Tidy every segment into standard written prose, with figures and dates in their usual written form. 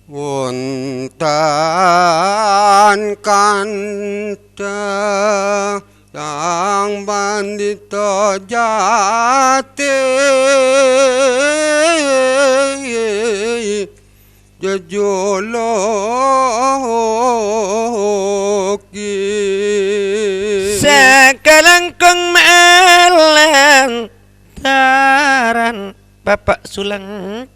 Wonten kanta yang bandita jati jejoloki sakalangkung malang taran Bapak Sulancar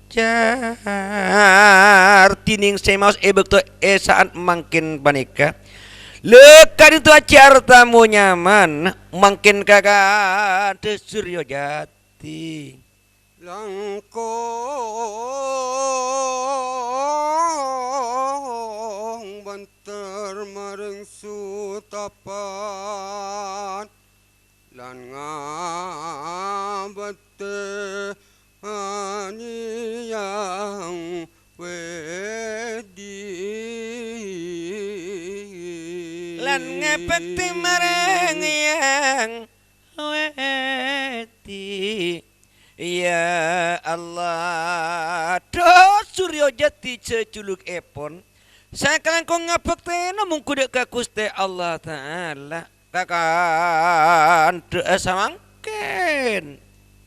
tining semaos bekto saat mangkin panika lekat itu acar tamu nyaman mangkin kakak de Suryo Jati langkung banter maring sutapan lan ngabete aniyang wedi lan ngabete marang yang wedi ya Allah do Suryo Jati ceculuk epon sakalangkung ngabekte namung kudu ka Gusti Allah taala kakan samangken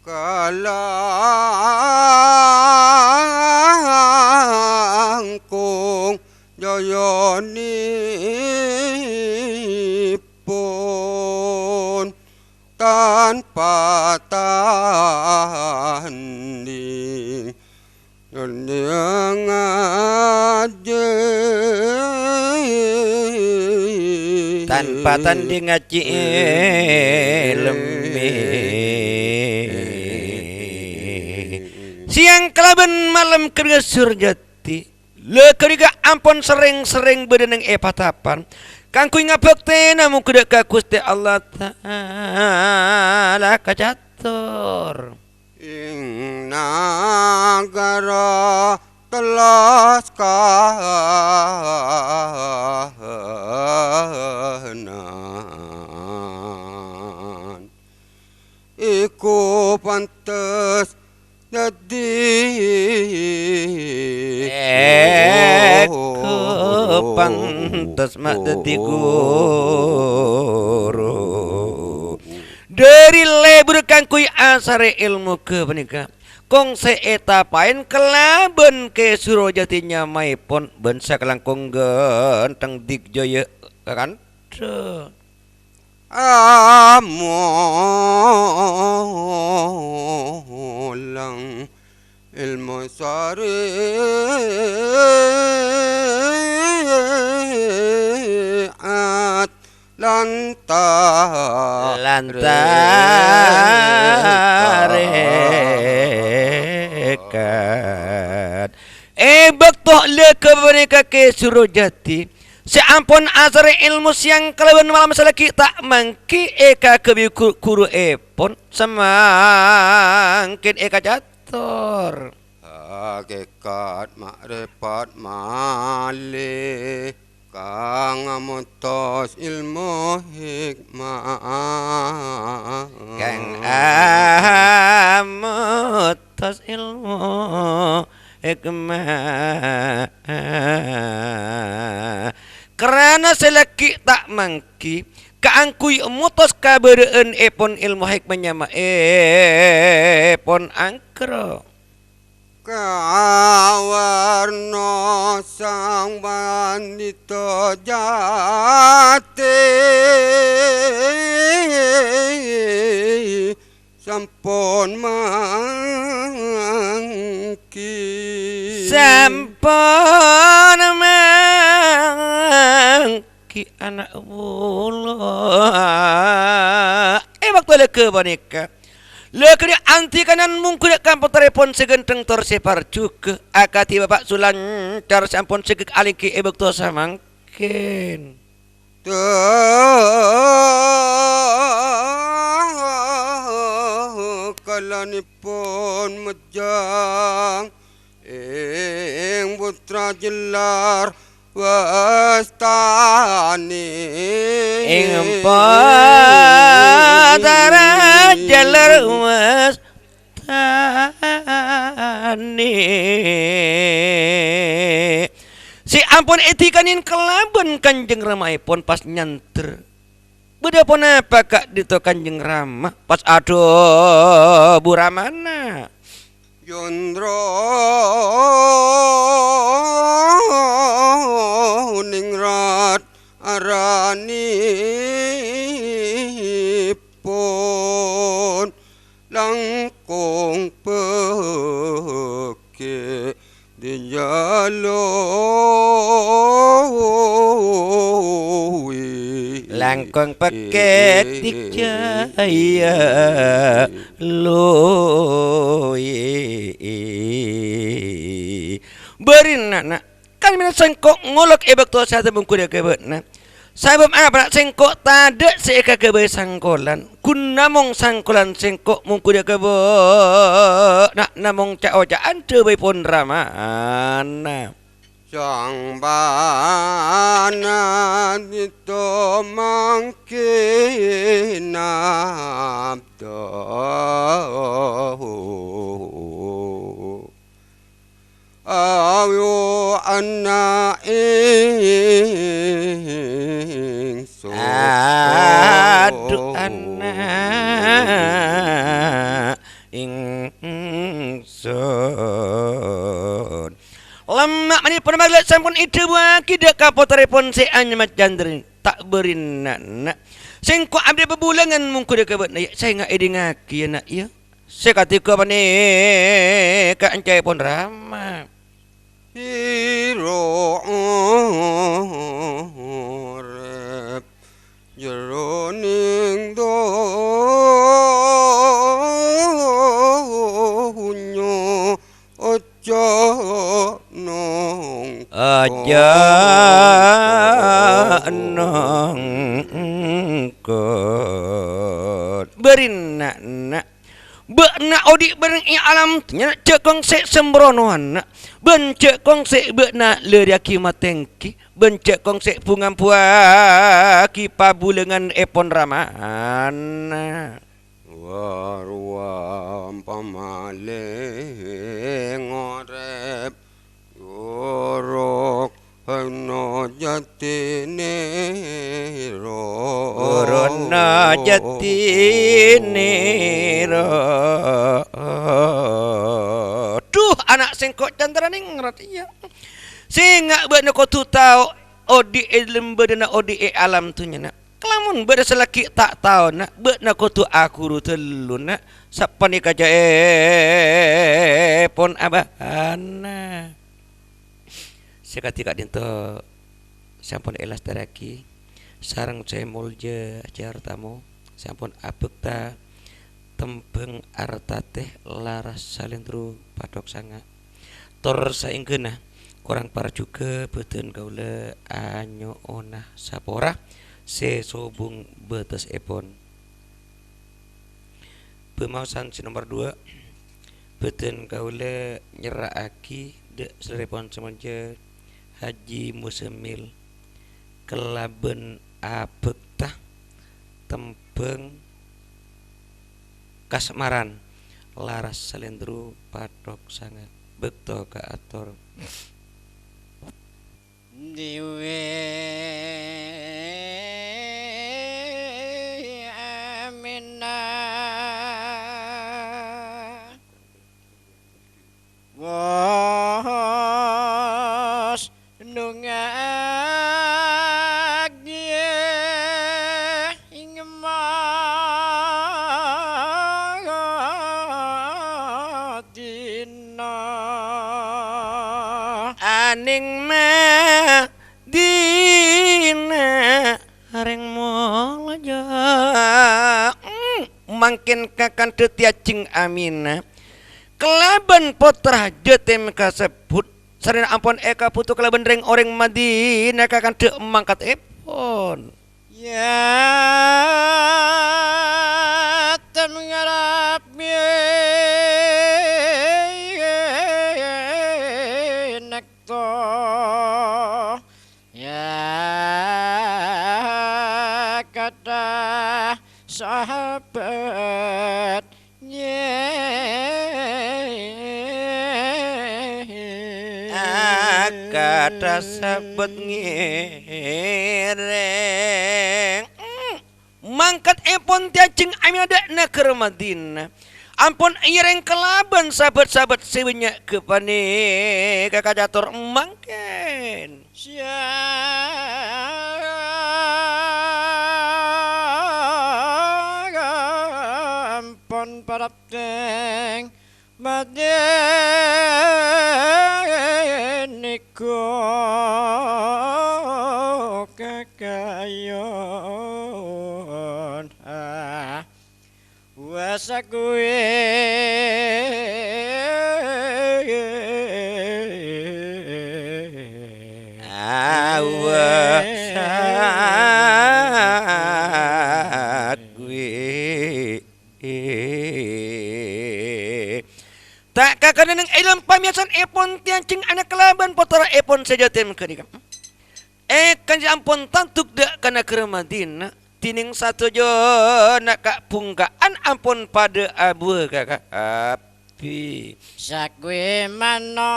kalangkung joyonipun tanpa tanding yang aja tanpa tanding ngaji ilmi siang kelaban malam kerja Surjati le kerja ampun sering-sering bedeneng patapan kangku ngabekte namun kudu ka Gusti Allah taala kacatur ing nagara telas kahanan iku pantes dadi pantes mak dadi guru dari lebur kangkui asare ilmu ke penika kong seeta pain kelaben ke Surojati nyamai pon ben sakalangkung genteng Digjaya kan amolang ilmu syariat lantarekat bekto le ke mereka ke Surojati seampun asare ilmu siang kalawan malam salaki tak mangki eka kebi kuru epon semangkin eka catur hakikat makrifat malih kang amutos ilmu hikmah kang amutos ilmu hikmah karena selaki tak mangki kaangkui mutos kabereun epon ilmu hikmahnya ma epon angkro kawarno sang bandita jati sampun mangki sampun mangki anak ula waktu leke panika leke dia anti kanan mungkin kampung telepon segenteng tersepar juga akati Bapak Sulancar sampun segek aliki bekto samangkin kalanipun mejang ing putra jelar wastani ing padara jelar wastani Si ampun etikanin kelaban Kanjeng Ramaipun pas nyanter. Beda pun apa kak dito Kanjeng Rama pas aduh buramana. Yondro ningrat arani pon langkong peke di jalo Langkong paket dicaya loy berin nak kan mina sengkok ngolok ebek to sa tabung kuda kebet na sabab apa nak sengkok tada seeka kebe sangkolan kun namong sangkolan sengkok mung kuda kebet nak namong caojaan tebe pun ramana Sang bana dito mangkinabdo ayo anaing so aduh anak ingsun lemak mani pun maglat sampun ide waki dak kapotaripun si anyemat jandrin tak berin nak sengko abdi bebulangan mungku dak kebet ya saya ngak ide ngaki ya nak ya sekatika mani ka encai pun rama hiro rep jeroning donyo ojo nong aja nongkot berin nak Bekna odi bareng i alam nya cekong se sembronoan ben cekong se bekna leriaki matengki ben cekong se pungam puaki pabulengan epon raman warwam pamaleng orep yorok hano jatine ro corona jatine ro duh anak sengkok candraning ngerti ya singa beuna ko tu tau odi lembedena odi alam tu nya nak kelamun beda selaki tak tahu nak beuna ko tu aku telu nak sapani kaja pon abahana sekatika dinto sampun elas daraki sarang saya mulja ajar tamu sampun abekta tembeng arta teh laras salendru padok sanga tor saengkeuna kurang para juga beuteun kaula anyo onah sapora sesobung betes epon pemausan si nomor 2 beuteun kaula nyeraaki de serepon semenje Haji Musemil kelaben abektah tembeng kasmaran laras salendru padok sangat bekto ka ator diwe aminah was nungagye ingematina aning ma dina areng molaja mangkin kakan tetiacing amina kelaban potrah jetem kasebut sarina ampun eka putu kelaban reng oreng Madinah kakan teu mangkat epon ya tan ngarap nekto ya kata sahabat aka kata sabet ngireng mangkat epon tiacing aminadakna ke Madinah ampun ireng kelaban sahabat-sahabat sewenya kepane kakak jator mangken ampun parapteng madeniku kakayon wasa gue tak kakadang ilam pamiasan epon tiancing anak kelaban potara epon sejatim kenikam kanji ampun tantuk dak kana ke Madinah tining satu jo nak kak pungkaan ampun pada abu kakak api sakwe mano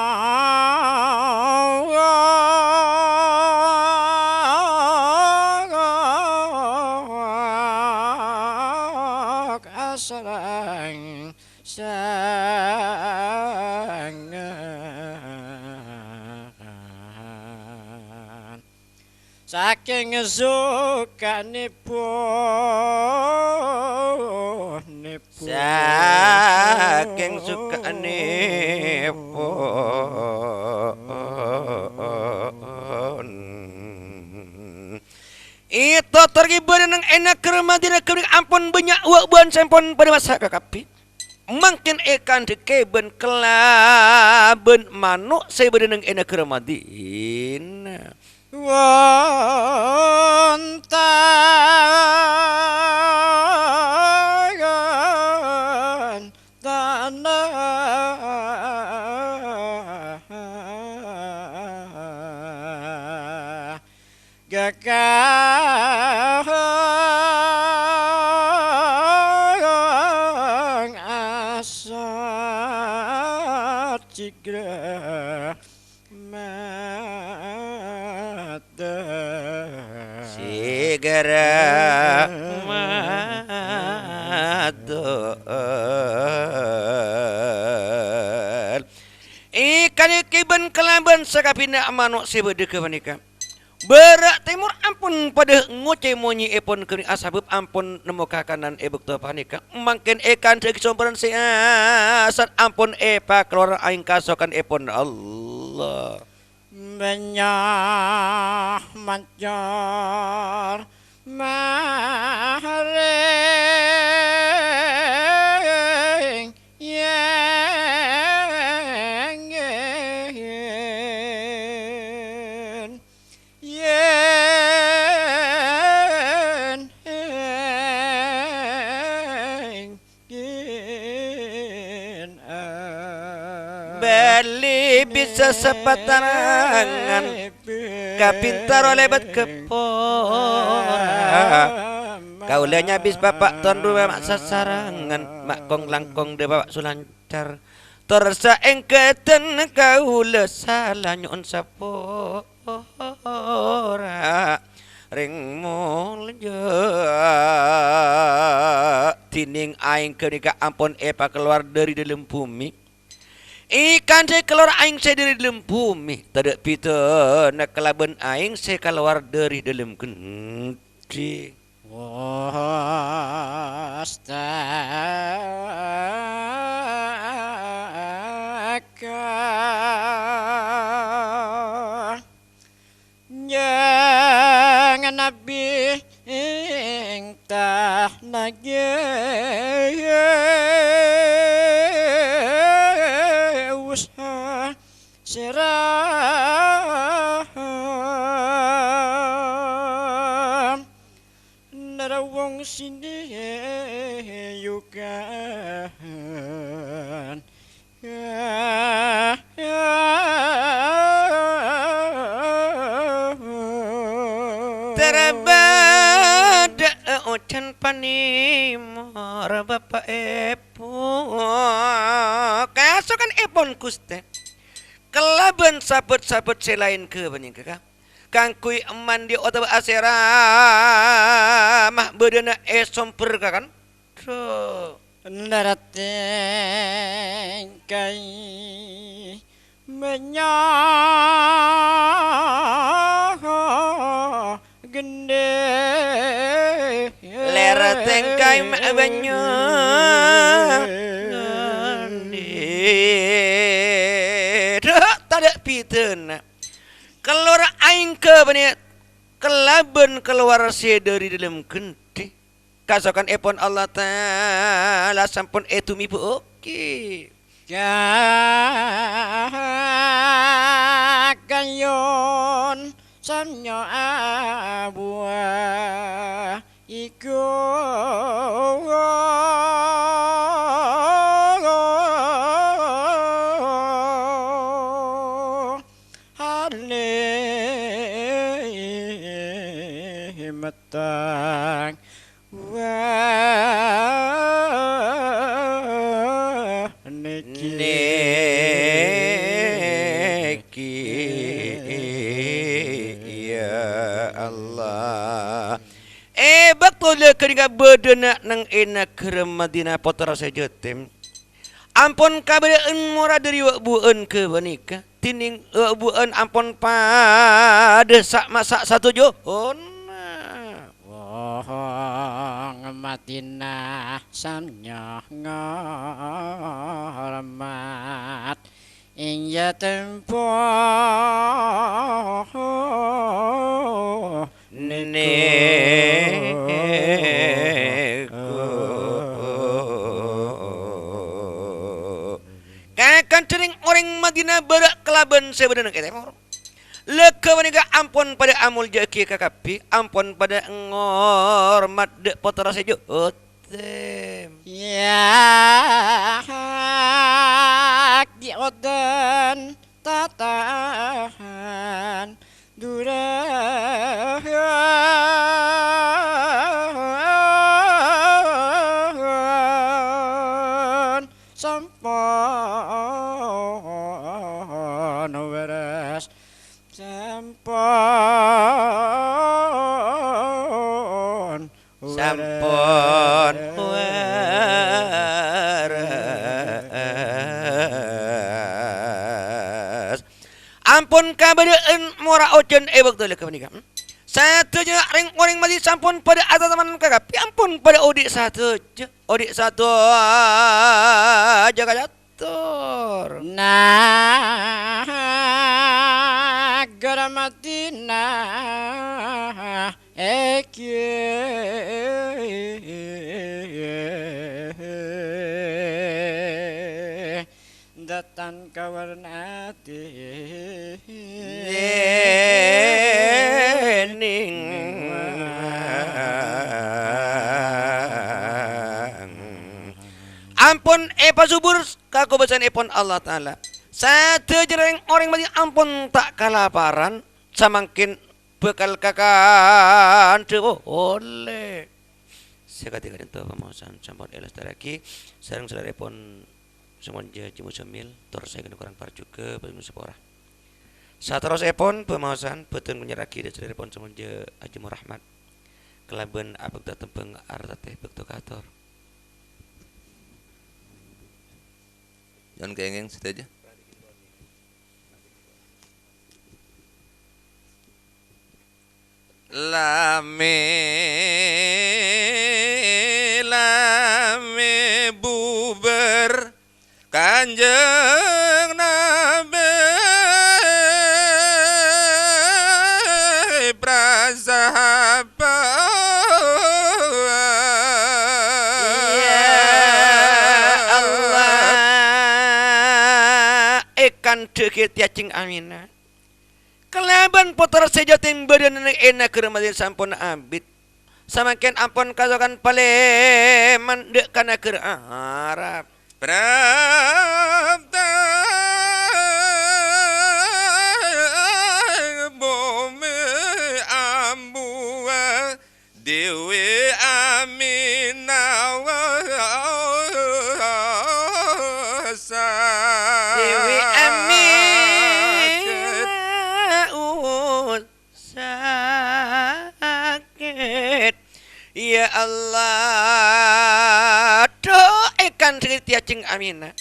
asarang sangan saking sukanipun saking sukanipun itu tergibar nang enak ke Madinah ke ampun banyak uak buan sempon pada masa kakapi mungkin ikan dikeben kelaben manuk saya berenang enak ke Madinah wontagan tanah gakang asar cigra sigara madol ikan ikiban kelaban sakapina manuk sebede kebanika berak timur ampun pada ngoce monyi epon kering asabub ampun nemu kakanan ebuk tu panika mangken ikan segi somberan siasat ampun epa keluar aing kasokan epon Allah banyak mancar maring yang beli bisa sepatarangan kapintar lebat kepora kaulanya bis bapak ton dua mak sasarangan mak kong langkong de bapak sulancar tersa engketen kaula salah nyun sapora ring mulya tining aing kenika ampun epa keluar dari dalam bumi ikan saya keluar aing saya dari dalam bumi tidak pita nak kelaban aing saya keluar dari dalam kencing wastaka jangan nabi ingtah nage usha siram narawong sini yukan terabada ocan panimor bapak epo kasokan epon kuste kelaban sapet-sapet selain ke bening kakak kang kui eman di otak asera mah bedana somper kan so Darateng kai gende lera tengkai mak banyu tak piteun keluar aing ke bani kelaban keluar se dari dalam genti kasokan epon Allah taala sampun etumi bu oke kayon sanyo abua iku matang wah neki ya Allah betul ketika bedena nang enak ke Madinah potara saja tim ampun kabadaan murah dari bueun ke banika tining bueun ampun pada sak masak satu johon wong Madinah sanyo ngormat ing ya tempo kakan cering orang Madinah berak kelaban sebenarnya kita leka wanita ampun pada amul jaki kakapi ampun pada ngormat dek potara sejo otem ya di odan tatahan durahan sampon weres sampon waras ampun kabadaan murah ojen waktu leka menikah satu je orang masih sampun pada atas teman kakak ampun pada odik satu jaga jatuh Nagara Madinah datan kawarnati ning ampun pasubur kaku bacan epon Allah Ta'ala satu jereng orang mati ampun tak kelaparan samangkin bekal kakan oleh seketika itu pemasan sampun elas taraki sareng saudara epon semonja jimu semil tor saya kena kurang par juga belum sepora sateros epon pemasan betun menyeraki dan saudara epon semonja aji rahmat kelaban abek datempeng artate bekto kator jangan keengeng situ aja. Lame buber Kanjeng Nabi prasahabat ya Allah ikan deket yacing aminah kelaban putar sejating badan enak kerematin sampun abid samakin ampun kasokan paleman dek kana ker Arab Prapta bome ambua Dewi Aminawa Dewi Amin Allah doekan sing tiacing amina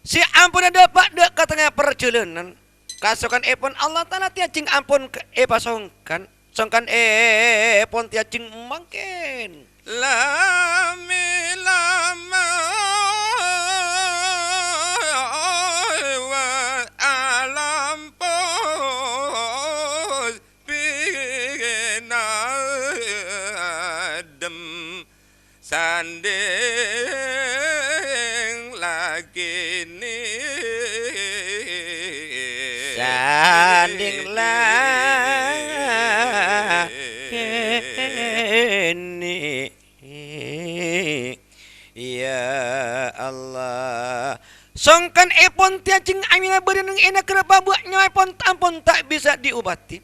si ampun dapat dek ka tengah perjalanan kasukan epon Allah taala tiacing ampun pasongkan songkan epon tiacing mangken lami lama wa alam pos pinadem sanding lagi ni sanding ini ya Allah songkan epon tiacing amina berenang enak kenapa buatnya epon ampun tak bisa diobati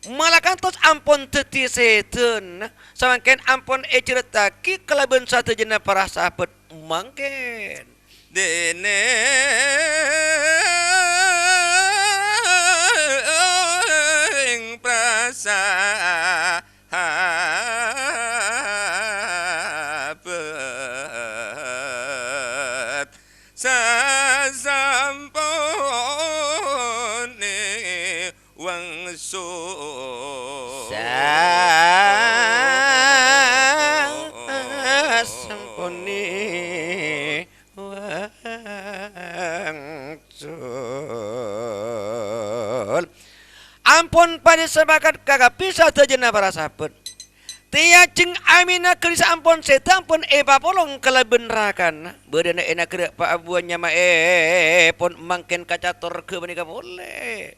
malah kantos ampun teti setan samangken ampun ceritaki kalaban satu jena para sahabat mangken dene ing prasahabat sasampune wangsu sampuni wangsul ampun pada sebakat kagak bisa terjena para sahabat tiacing amina keris ampun seta ampun polong kalaben rakan bedana enak gerak pak abuannya ma pon mangken kacator ke menika boleh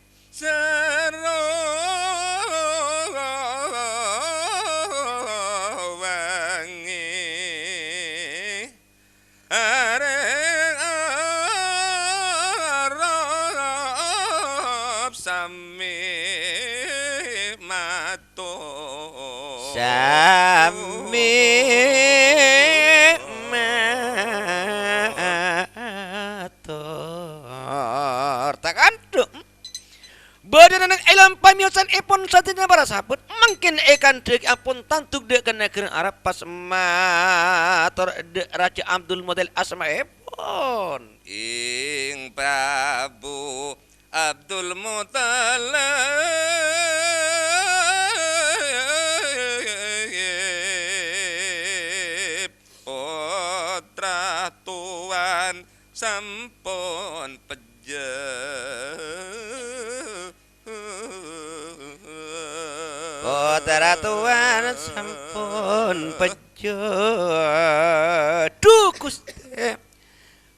wangi areng arep sami matur sami matur takan badan anak elam pamiosan epon satina para sahabat mungkin ekan dek ampun tantuk dek ke negeri Arab pas matur dek Raja Abdul model asma epon ing Prabu Abdul Muthalib putra tuan sampun putra tuan sampun pejo duh Gusti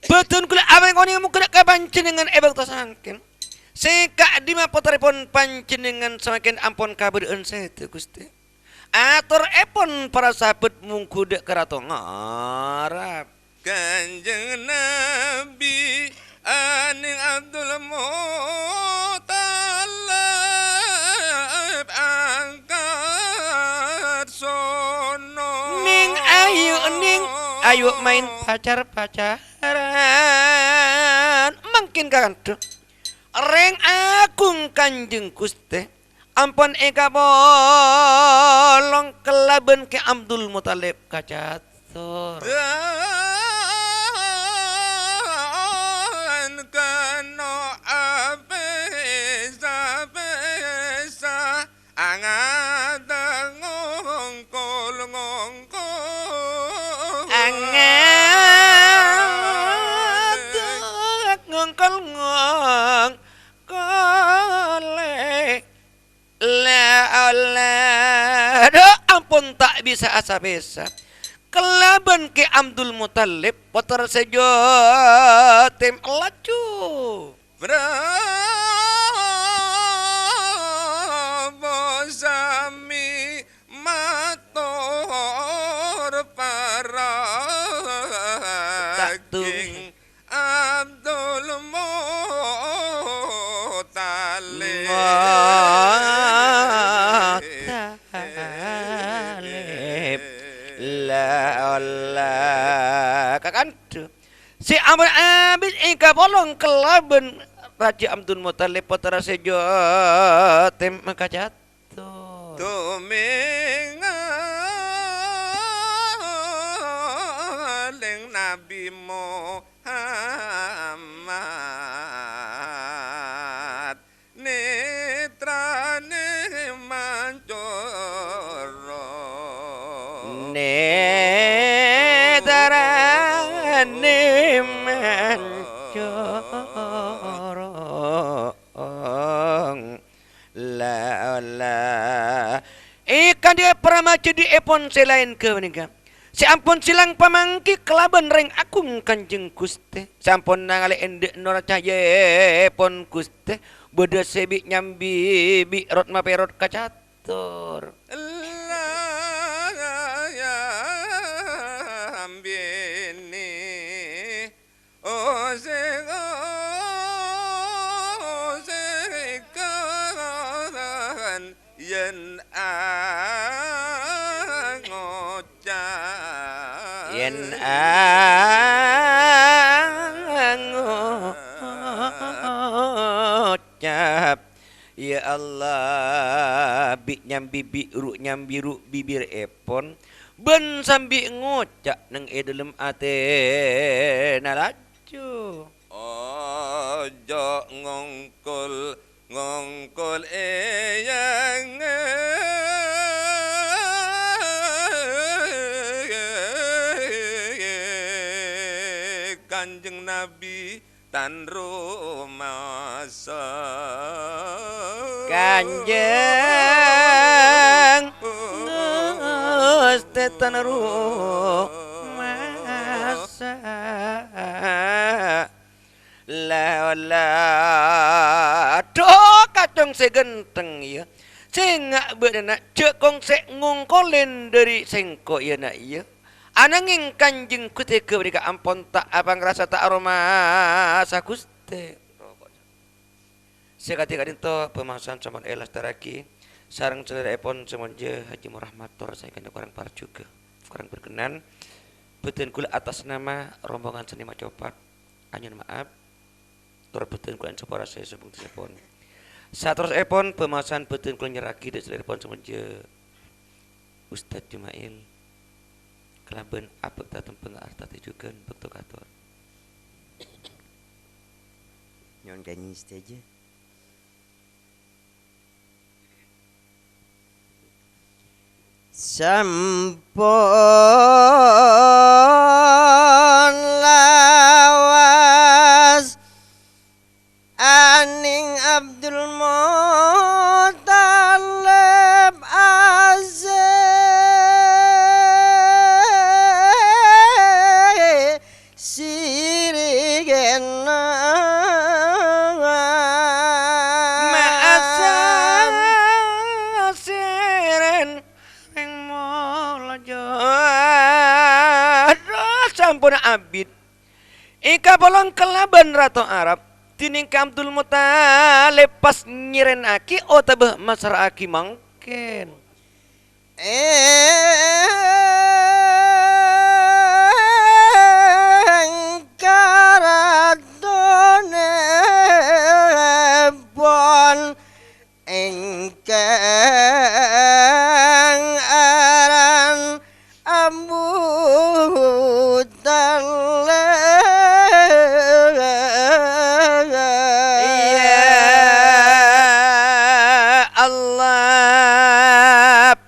betul kula abang kau ni mukena kapanjenengan ebang tasangkin sekak dima putaripun panjenengan semakin ampun kabedeun setu Gusti atur epon para sahabat mungku dek keraton ngarap Kanjeng Nabi aning Abdul Muthalib angkat sono ning ayu main pacaran mungkin kandu reng agung Kanjeng Gusti ampun eka bolong kelaben ke Abdul Muthalib kacatur dan kano abesa angada ngongkol ngongkol ampun tak bisa asa besa kelaban ke Abdul Muthalib putar sejo tim laju Prabu sami matur para king Abdul Muthalib la Allah kakandu si Amr abis ika bolong kelaban Raja Abdul Muthalib putra sejo tim makacatur tumingan Nabi Muhammad netrane mancoro netarane mancoro la ikan dia pramaca di epon selain ke menika si ampun silang pamangki kelaban reng akung Kanjeng Gusti sampun nangale endek nora cahye epon Gusti beda sebi nyambi bi rot maperot kacatur ambini osekan yen ngocap yen ngocap ya Allah bi nyambi biru nyambiru bibir epon ben sambi ngocak nang dalem ate nalaju ojo ngongkol ngongkol eyang Kanjeng Nabi tan rumasa Kanjeng Gusti tan rumasa la do kacung segenteng ya sing beudana cek kong sek ngungkolen dari sengko ya nak ya ananging Kanjeng Gusti kebrika ampun tak apa ngerasa tak aroma sakuste sekati kadinto pemasan saman elas taraki sareng celera epon semonje Haji Murahmator saya kan kurang par juga kurang berkenan beuten kula atas nama rombongan seni Macopat anyun maaf tur beuten kula cepora saya sebung telepon saterus epon pemasan beuten kula nyeraki di celera epon semonje Ustaz Jumail kelaben apek datang pengarta tujukan bekto kator nyon kanyi saja sampun lawas aning Abdul Muthalib sirigena sampun abid ika bolong kelaban ratu Arab tining Abdul Muthalib pas nyiren aki otabeh masar aki mangken karatone bon engkang aran Abu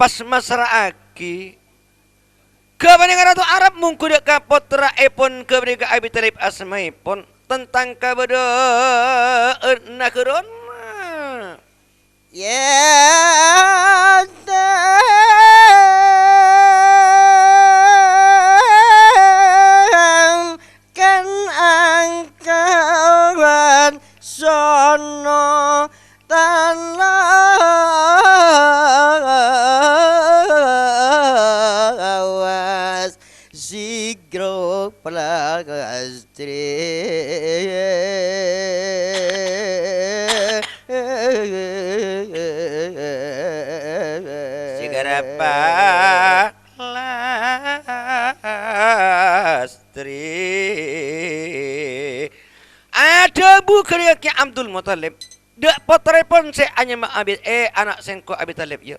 pas masraki kebeningan ratu Arab mungkuda ka potra epon kebeningan Abi Talib asmaipun tentang kabada nakeron ya kan angkawan sono tanah sigro plagastri sigarapa lastri ada bukan ki Abdul Muthalib dak potrepon se anya ma abid anak sengko Abi Talib ya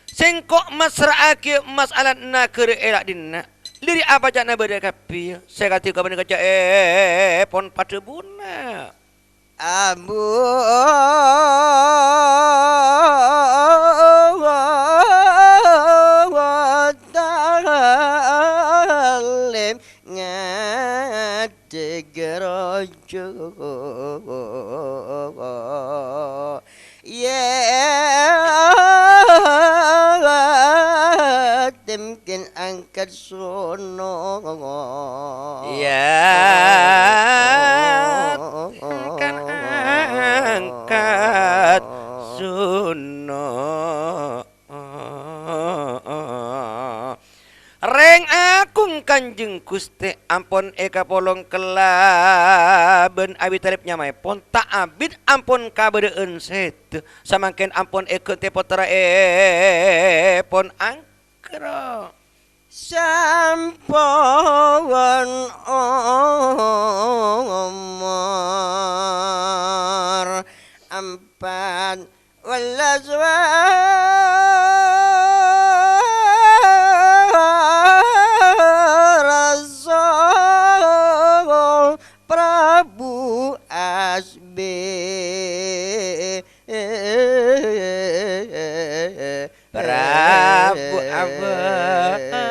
sengko masraake masalah na keur elak dinna Liri apa cakna beda kapi? Saya kata kau benda kaca pon padebuna. Abu talim ngadegerojo timkin angkat sono Ya kan angkat suno Reng akung Kanjeng Gusti ampun eka polong kelaben abi taripnya mai pon tak abid ampun kabedeun setu samangken ampun eka te potera pon angkro sampun umur 14 Rasul Prabu Asbe Prabu Abasi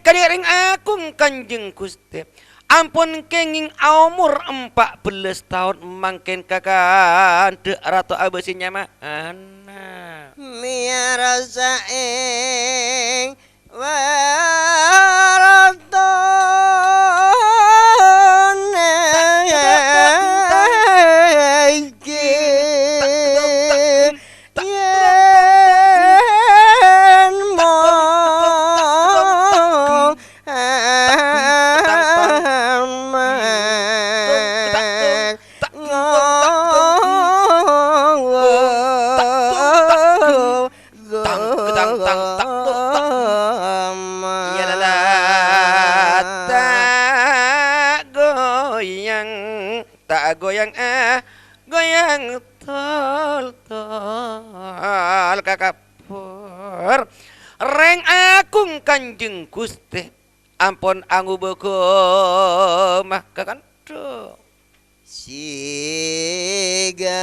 Kadiring akung Kanjeng Gusti ampun kenging umur 14 tahun mangken kakan de ratu Abasi nyamana miara saing waratone goyang goyang tol kakapur reng akung Kanjeng Gusti ampun angu beko mah kakanto Sigarolunga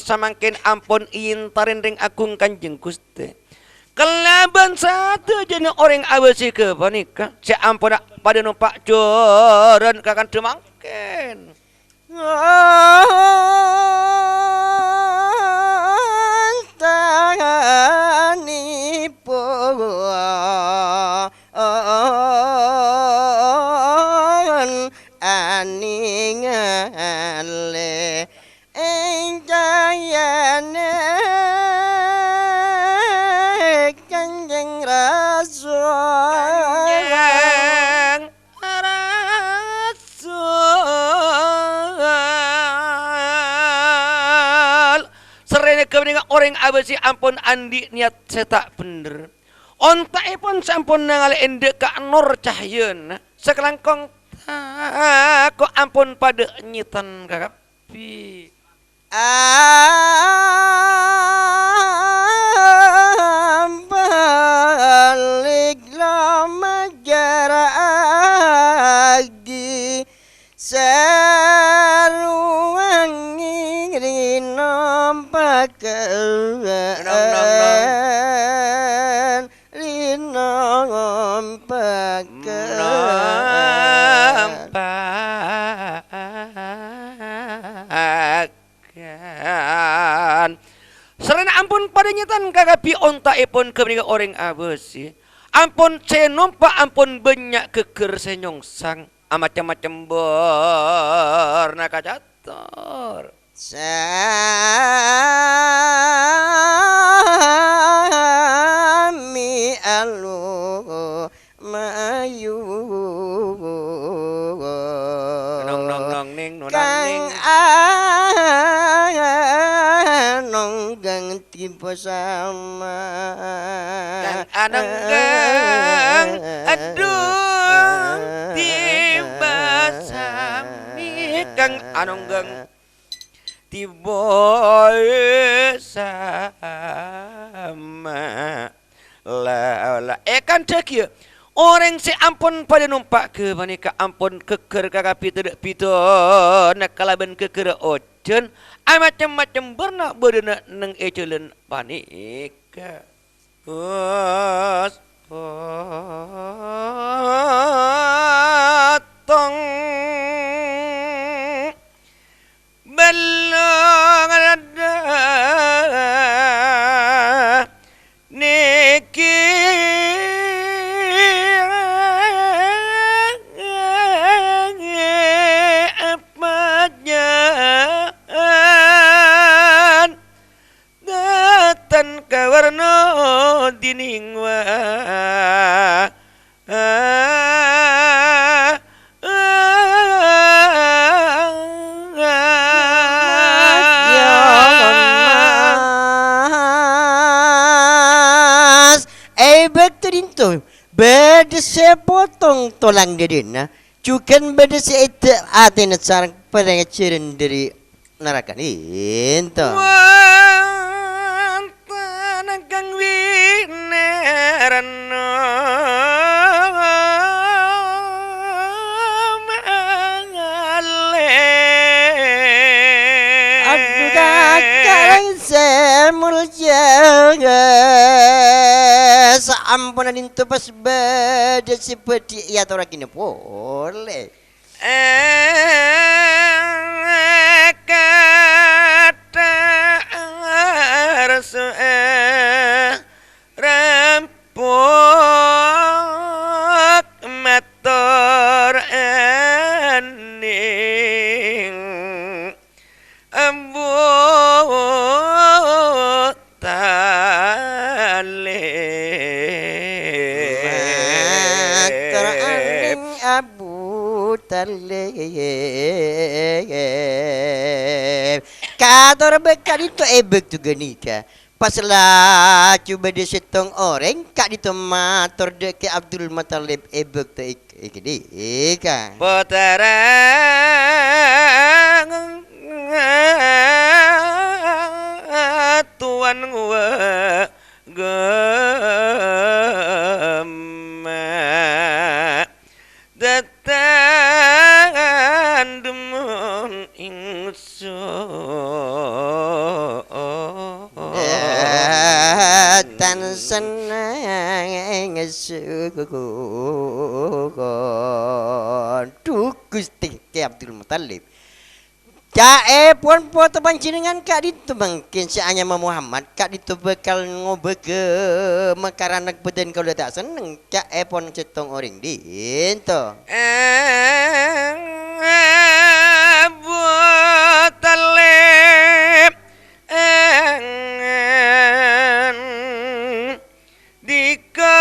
samangkin ampun intarin ring akung Kanjeng Gusti kelaban satu jenis orang Abasi ke panika si ampun pada numpak joran kakan demangken tangani pon aningale jayane Kanjeng Rasul serene kebeningan orang Abasi ampun andi niat cetak bener ontaipun sampun nangali endek ka nur cahyeuna sekelangkong kok ampun pada nyitan kakapi balik lama jaragi seruang ngiri nampak nampak Setan kagapi ontaipun kemenika orang abesi. Ampun saya numpak ampun banyak keker senyongsang. Macam-macam berna kacator. Sami alu mayu Nong nong nong ning nonang ning. Kang anong tipe sama Kang anenggang aduh tiba sami Kang anenggang tiba sama la kan cek ya orang si ampun pada numpak ke manika ampun keker kagapi tidak pito nak kalaban keker ojen macam-macam bernak berna neng ecelen panika potong belong ada niki apanya datan kawarno diningwa Rinto beda sepotong tolang dari na cukan beda se itu aten sarang pada ngecirin dari neraka itu wantan kang winerano aduh kakak semul jaga ampunan itu pas beda seperti ya tora kini boleh kata rasu rampok motor ening ambut tali Abu Talib kador bekal itu ebek tu genika pas lah cuba disetong orang kak itu mator dek Abdul Muttalib ebek tu ikidika potarang tuan gua datang demun tan senang sukun tu Gusti Abdul Muttalib pun foto pancingan kak itu mungkin seanya Muhammad kak itu bekal ngobeke makaran beden kalau tak seneng kak pun cetong orang di itu buat talib dika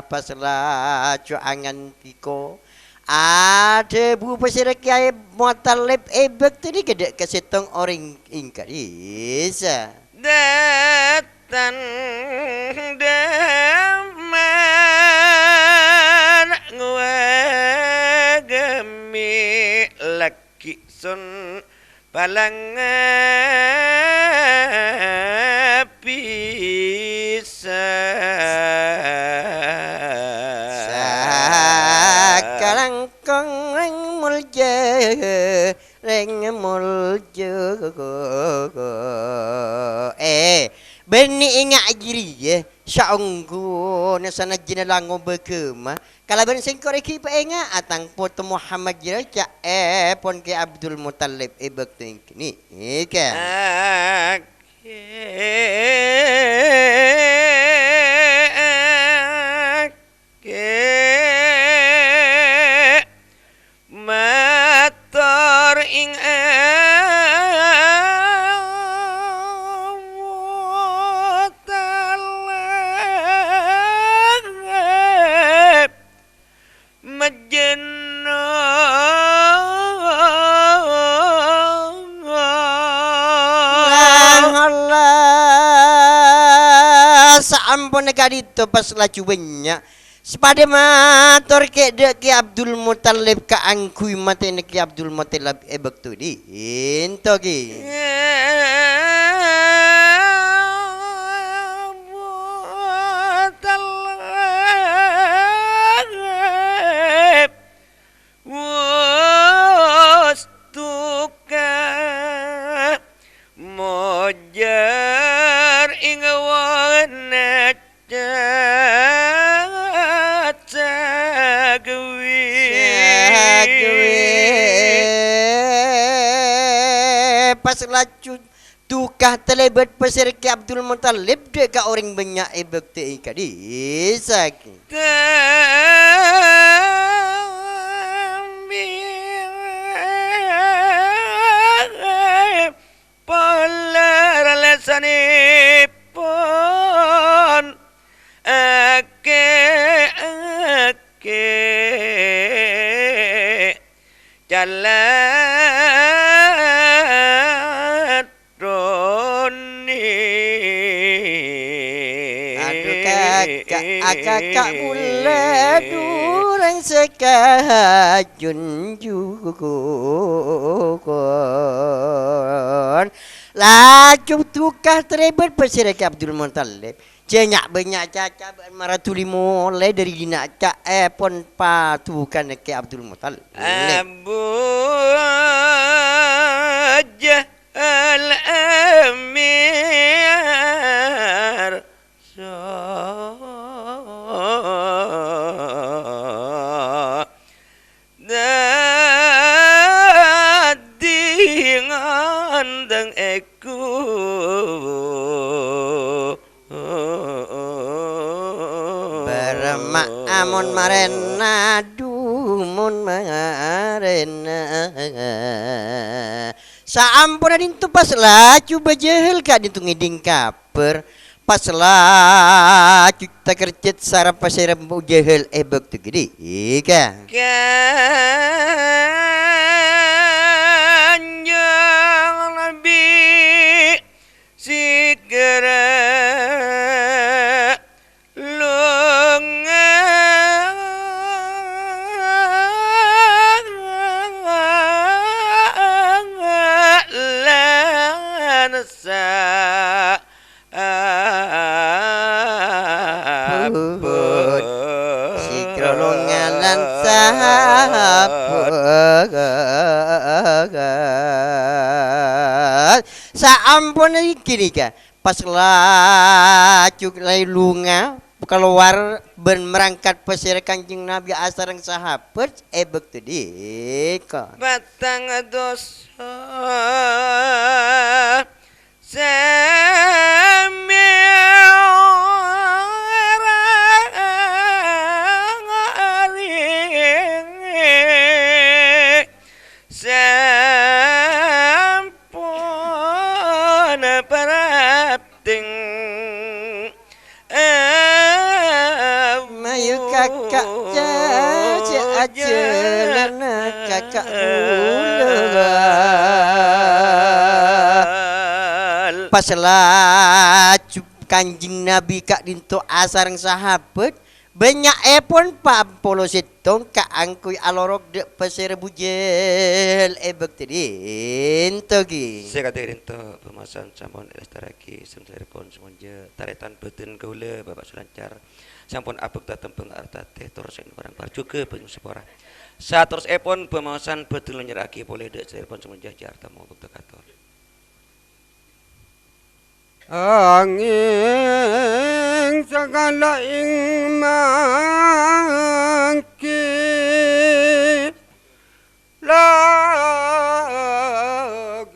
paslah cuangan tiko ada bu pasir kiai Muttalib ebek tadi kedek kesetong orang ingkar isa datang daman ngwagemi laki sun palang bisa Beni ingat jiri ya. Sya'unggu nasana jinalango bekema. Kalau ben sengkor iki pa ingat atang foto Muhammad jira ca pon ke Abdul Muttalib bek tu ini. Ika. Matur ing Saampun negara itu pas laju banyak sepada matur ke dek ke Abdul Muttalib ka angkui mate ne ke Abdul Muttalib ebek tu di into ki mojar ing wana pas laju tukah telebat pasir ke Abdul Muttalib dek ka orang banyak ebek tu ikadi saki pon ake jalan roni aduh kakak bulan durang sekajun jukun laju tukah terebet pasir ke Abdul Muttalib cenyak banyak caca maratuli mulai dari dina cak pon patukan ke Abdul Muttalib Abu Jahal Amir ngandang eku bermak amun marena dumun marena saampun adin tu pas lah cuba jahil kak dintu ngiding kaper pas lah kita kerjit sarap pasir bu jahil ebek tu gede ika kanjeng Nabi segera saampun iki ka pas laju lai lunga keluar ben merangkat pasir Kanjeng Nabi asareng sahabat ebek tu deka batang dosa kakak jalan kakak bulan pas laju Kanjeng Nabi kak dinto asareng sahabat banyak pun pak polo setong kak angkui alorok dek pasir bujel ebek tadi ento ki saya kata rinto pemasan sampun restaraki semseripun semonja taretan beten gaula bapak sulancar sampun abek datang pengarta teh terus orang parjuke penyusipora saat terus pun pemasan beten nyeraki boleh dek seripun semonja jarta mau bukti kator angin segala ing mangki lagi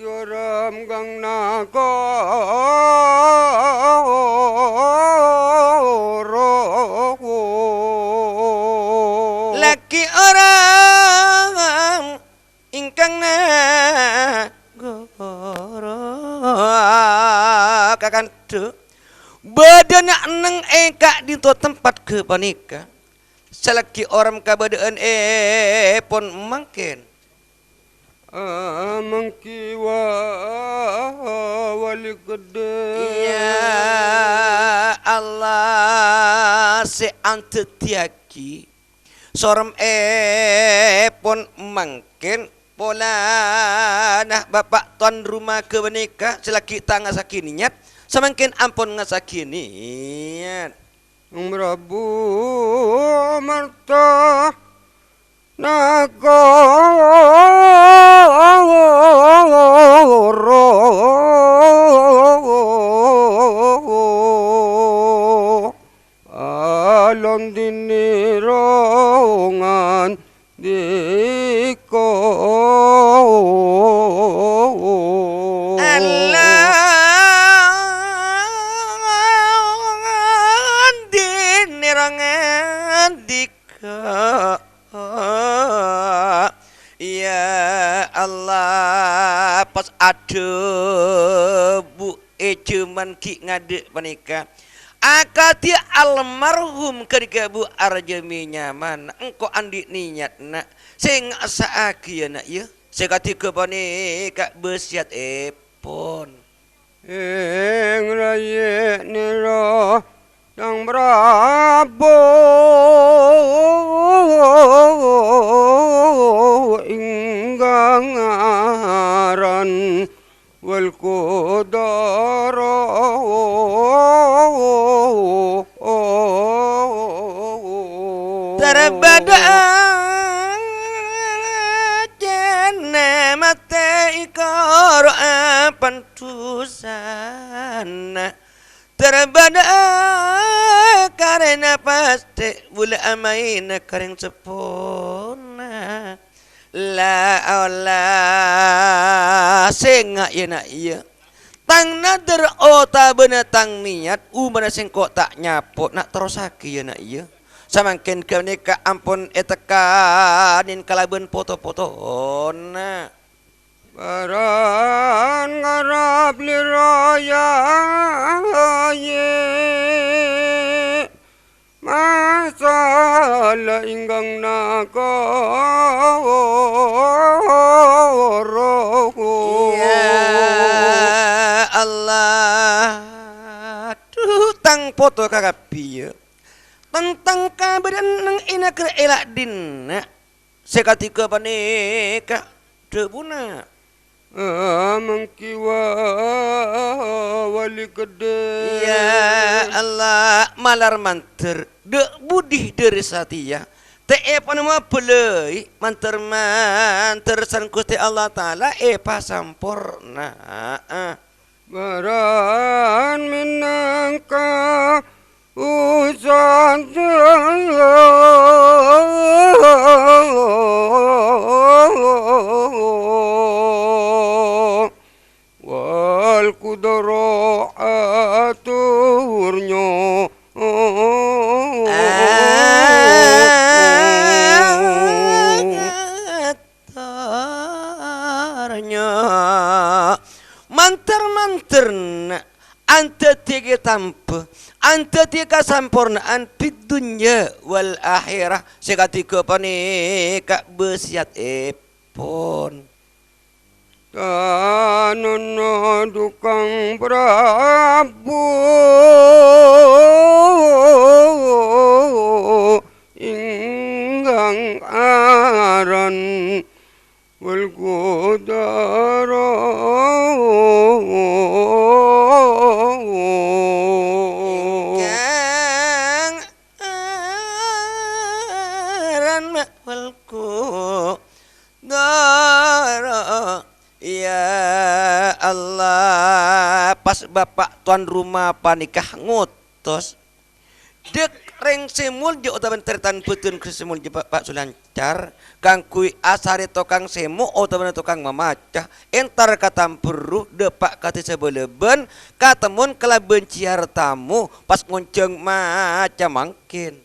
orang gang nagoro laki orang ingkang nagara kakantu badan neng eka di tempat ke panika selagi orang kabadaan pon mangkin mangkiwa wali gede ya Allah se antetiaki sorem pon mangkin pola nah bapak tuan rumah ke menikah selagi tak ngasaki niat semangkin ampun ngasaki niat Prabu Marta Nagoro alon dinirongan diko nirangan dika ya Allah pas ada bu cuman ki ngade panika akati almarhum ketika bu arjami nyaman engko andi niat nak sing saaki ya nak ya sekati ke panika besiat pon ing raye nira yang Prabu ingkang aran wal kodara terbada jana mata ikor pantusan terbada karena pasti bula amain kareng sepona la Allah senga ya nak iya tang nader ota bener tang niat umana sing kok tak nyapot nak terosaki ya nak iya samangkin ke nikah ampun etekanin kalaben foto-foto na Baran ngarap liraya ye masalah ingkang nagoro ya Allah tang foto kakapi tentang kabaran nang ina ke elak dina sekatika panika debuna mangkiwa wali gede ya Allah malar manter de budih dari satia te panama pelei manter manter san Gusti Allah taala pasampurna baran minangka usan wal kudoro aturnya manter-manterna anta tiga tampa anta tiga sampurnaan pid dunya wal akhirah sekatika panika besiat pon Tanana dukang Prabu ingkang aran wal kodara ingkang aran wal kodara ya Allah pas bapak tuan rumah panikah ngutos dek reng semul je utaban teritan putun ke semul je Pak Sulancar kang kui asari tokang semu utaban tokang memacah entar katamperu depak kati sebeleben katemun kelaben ciar tamu pas ngonceng macam mangkin.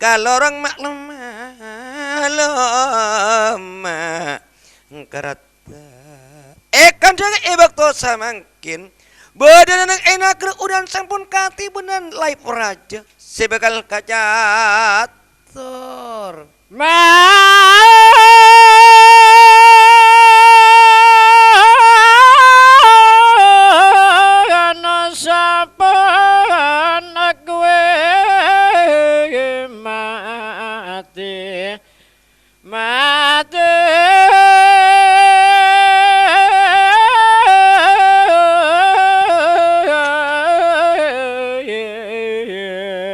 Kalau orang mak lemah kerata kan jangan ebak to samangkin badan anak enak udan sampun kati benan laip raja sebekal kacator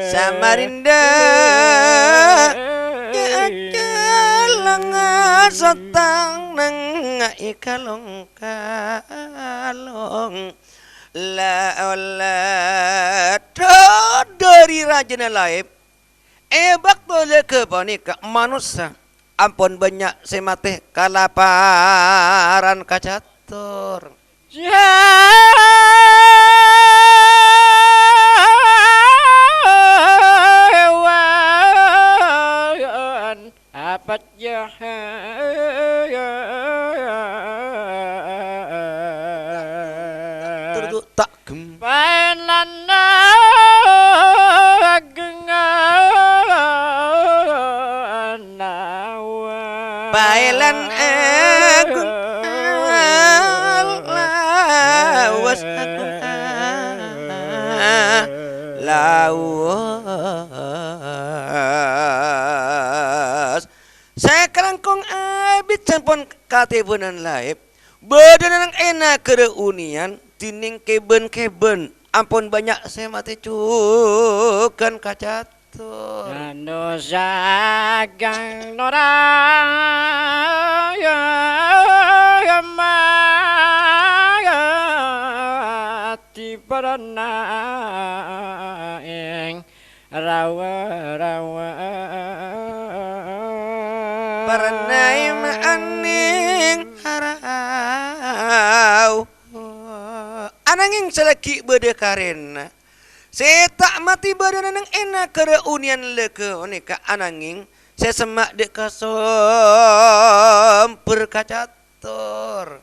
Samarinda ya ajalang satang nang ikalong kalong la dari rajana laib ebak boleh ke panika manusia ampun banyak semateh kalaparan kacatur Apat terduk tak gem Painana gengawa bailan aku lawas aku lawas saya kerangkong abit sampun katibunan laib badan yang enak kereunian tining keben ampun banyak saya mati cukan kacatur Anu sagang noraya mati paranaing rawa Paranay maaning harau ananging selaki bede karena saya tak mati badan nang enak kereunian leke onika ananging saya semak dek kasom perkacator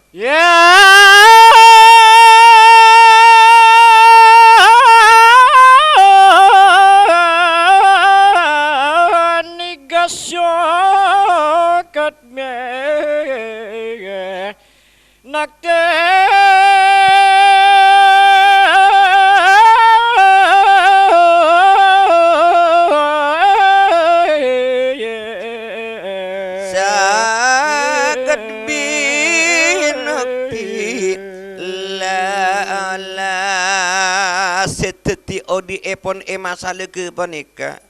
Nigasyokat me nakte sakit binokti la seteti odi epon masalah ke panika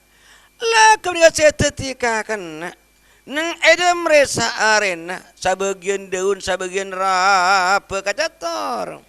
lah kemudian seteti kakana nang edem resa arena sabagian daun sabagian rapa kacator